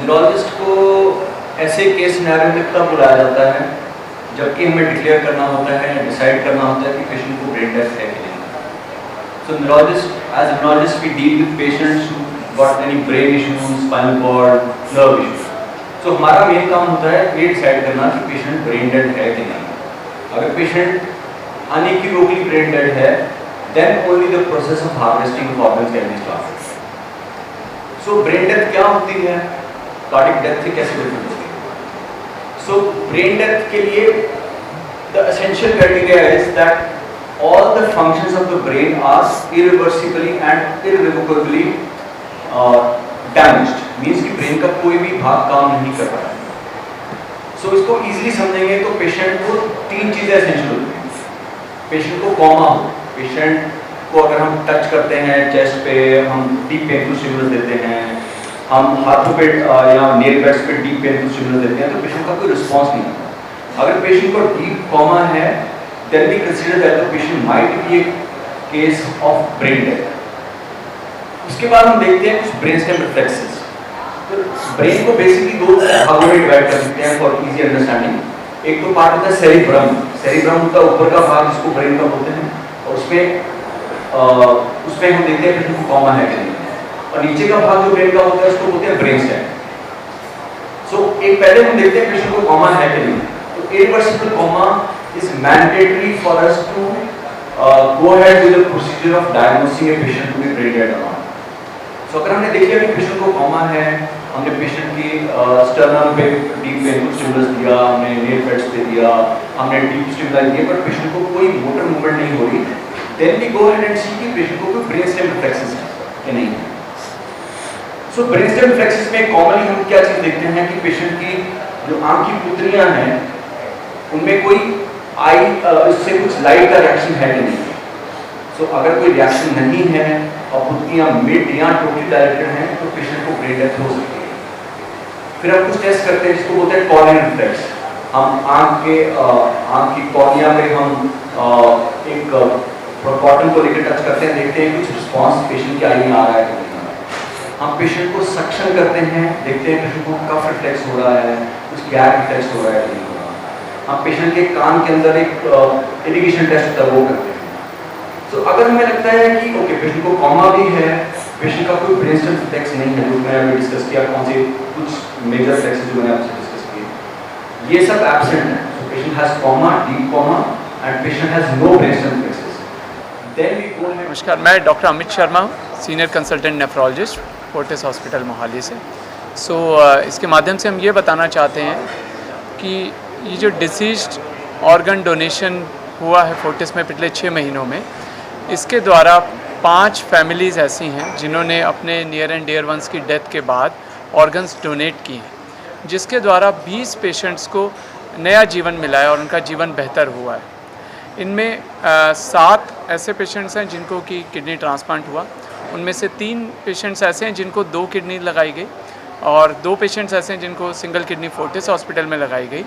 Neurologist को ऐसे case scenario में तब बुलाया जाता है जबकि हमें डिक्लेयर करना होता है, डिसाइड करना होता है कि पेशेंट को ब्रेन डेथ है कि नहीं। So as a neurologist, we deal with patients who got any brain issues, spinal cord, nerve issues. So हमारा मेन काम होता है ये डिसाइड करना कि पेशेंट ब्रेन डेड है कि नहीं। अगर पेशेंट अनइक्विवोकली ब्रेन डेड है, then only the process of harvesting of organs can be started. So brain death क्या होती है, कार्डियक डेथ से कैसे डिफरेंट होती है? So ब्रेन डेथ के लिए the essential criteria is that all the functions of the brain are irreversibly and irrevocably damaged. Means कि ब्रेन का कोई भी भाग काम नहीं कर रहा है। So इसको easily समझेंगे तो पेशेंट को तीन चीजें एसेंशियल होती हैं। पेशेंट को कॉमा हो, पेशेंट को अगर हम टच करते हैं चेस्ट पे, हम डीप पेनफुल स्टिमुलस देते हैं, हम हाथों पे या नेल बेड्स पे डीप पेनफुल स्टिमुलस देते हैं तो पेशेंट का कोई रिस्पॉन्स नहीं आता। अगर पेशेंट को डीप कॉमा है, then we consider that the patient might be a case of brain death. उसके बाद हम देखते हैं कुछ ब्रेन स्टेम रिफ्लेक्सेस। तो ब्रेन को बेसिकली दो भागों में डिवाइड कर सकते हैं फॉर इजी अंडरस्टैंडिंग। एक तो पार्ट होता है सेरिब्रम, सेरिब्रम का ऊपर का भाग जिसको ब्रेन का बोलते हैं, और उसमें हम देखते हैं पेशेंट को कॉमा है कि नहीं, और नीचे का भाग जो ब्रेन का होता है उसको बोलते हैं ब्रेन स्टेम। सो एक पहले हम देखते हैं पेशेंट को कॉमा है कि नहीं। तो irreversible comma is mandatory for us to go ahead with the procedure of diagnosing a patient to be brain dead or not. So अगर हमने देखा कि पेशेंट को कॉमा है, हमने पेशेंट की स्टर्नम पे डीप पेनफुल स्टिमुलस दिया, हमने नेल बेड्स पे दिया, हमने डीप स्टिमुलस दिए, बट पेशेंट को कोई मोटर मूवमेंट नहीं हो रही, then we go ahead and see कि पेशेंट को कोई ब्रेन स्टेम रिफ्लेक्सेस है कि नहीं। So ब्रेन स्टेम रिफ्लेक्सेस में कॉमनली हम क्या चीज देखते हैं कि पेशेंट की जो आंख की पुतलियां हैं उनमें कोई इससे कुछ लाइट का रिएक्शन है कि नहीं। सो अगर कोई रिएक्शन नहीं है और पुतलियां मिड या टोटली डायरेक्टेड हैं तो पेशेंट को ब्रेन डेथ हो सकती है। फिर हम कुछ टेस्ट करते हैं जिसको बोलते हैं कॉर्नियल रिफ्लेक्स। हम आंख की कॉर्निया पे हम एक कॉटन को लेकर टच करते हैं, देखते हैं कुछ रिस्पॉन्स पेशेंट की आई में आ रहा है कि नहीं आ रहा है। हम पेशेंट को सक्शन करते हैं, देखते हैं पेशेंट को कफ रिफ्लेक्स हो रहा है, कुछ गैप रिफ्लेक्स हो रहा है कि नहीं। हम पेशेंट के कान के अंदर एक इरिगेशन टेस्ट होता है वो करते हैं। तो अगर हमें लगता है कि ओके पेशेंट को कॉमा भी है, पेशेंट का कोई ब्रेन स्टेम रिफ्लेक्स नहीं है, जो मैंने अभी डिस्कस किया कौन से कुछ मेजर रिफ्लेक्सेस जो मैंने आपसे डिस्कस किए, ये सब एब्सेंट है। So patient has coma, deep coma and patient has no brain stem reflexes, then we go. नमस्कार, मैं doctor Amit Sharma, senior consultant nephrologist, Fortis hospital Mohali से। इसके माध्यम से हम ये बताना चाहते हैं कि ये जो डिसीज्ड ऑर्गन डोनेशन हुआ है फोर्टिस में पिछले 6 महीनों में, इसके द्वारा 5 फैमिलीज़ ऐसी हैं जिन्होंने अपने नियर एंड डियर वंस की डेथ के बाद ऑर्गन्स डोनेट किए हैं, जिसके द्वारा 20 पेशेंट्स को नया जीवन मिला है और उनका जीवन बेहतर हुआ है। इनमें 7 ऐसे पेशेंट्स हैं जिनको कि किडनी ट्रांसप्लांट हुआ, उनमें से 3 पेशेंट्स ऐसे हैं जिनको 2 किडनी लगाई गई, और 2 पेशेंट्स ऐसे हैं जिनको सिंगल किडनी फोर्टिस हॉस्पिटल में लगाई गई,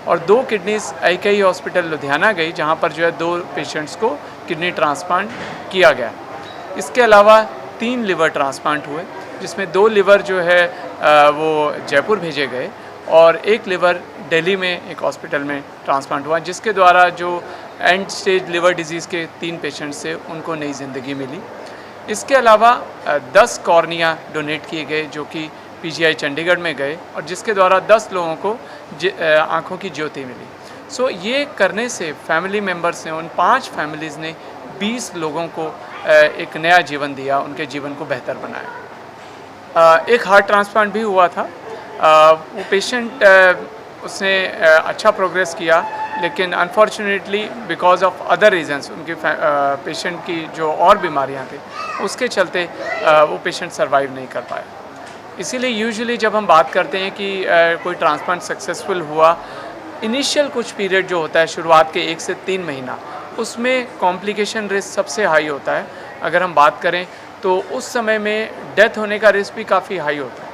और 2 किडनीज IKI हॉस्पिटल लुधियाना गई जहां पर जो है 2 पेशेंट्स को किडनी ट्रांसप्लांट किया गया। इसके अलावा 3 लिवर ट्रांसप्लांट हुए, जिसमें 2 लिवर जो है वो जयपुर भेजे गए और 1 लिवर दिल्ली में एक हॉस्पिटल में ट्रांसप्लांट हुआ, जिसके द्वारा जो एंड स्टेज लिवर डिजीज़ के 3 पेशेंट्स से उनको नई ज़िंदगी मिली। इसके अलावा 10 कॉर्निया डोनेट किए गए जो कि PGI चंडीगढ़ में गए, और जिसके द्वारा 10 लोगों को आँखों की ज्योति मिली। ये करने से फैमिली मेम्बर्स ने, उन 5 फैमिलीज़ ने 20 लोगों को एक नया जीवन दिया, उनके जीवन को बेहतर बनाया। एक हार्ट ट्रांसप्लांट भी हुआ था। वो पेशेंट उसने अच्छा प्रोग्रेस किया, लेकिन unfortunately because of other reasons उनके पेशेंट की जो और बीमारियां थी उसके चलते वो पेशेंट सरवाइव नहीं कर पाया। इसीलिए यूजुअली जब हम बात करते हैं कि कोई ट्रांसप्लांट सक्सेसफुल हुआ, इनिशियल कुछ पीरियड जो होता है शुरुआत के 1 से 3 महीना, उसमें कॉम्प्लिकेशन रिस्क सबसे हाई होता है। अगर हम बात करें तो उस समय में डेथ होने का रिस्क भी काफ़ी हाई होता है।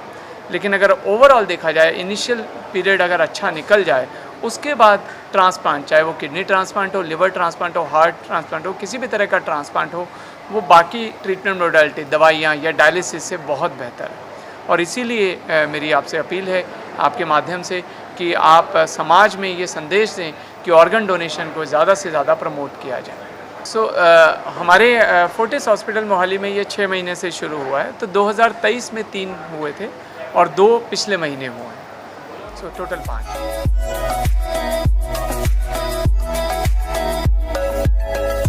लेकिन अगर ओवरऑल देखा जाए, इनिशियल पीरियड अगर अच्छा निकल जाए, उसके बाद ट्रांसप्लांट, चाहे वो किडनी ट्रांसप्लांट हो, लिवर ट्रांसप्लांट हो, हार्ट ट्रांसप्लांट हो, किसी भी तरह का ट्रांसप्लांट हो, वो बाकी ट्रीटमेंट मोडालिटी, दवाइयाँ या डायलिसिस से बहुत बेहतर है। और इसीलिए मेरी आपसे अपील है आपके माध्यम से कि आप समाज में ये संदेश दें कि ऑर्गन डोनेशन को ज़्यादा से ज़्यादा प्रमोट किया जाए। हमारे फोर्टिस हॉस्पिटल मोहाली में ये 6 महीने से शुरू हुआ है, तो 2023 में 3 हुए थे और 2 पिछले महीने हुए हैं, टोटल 5।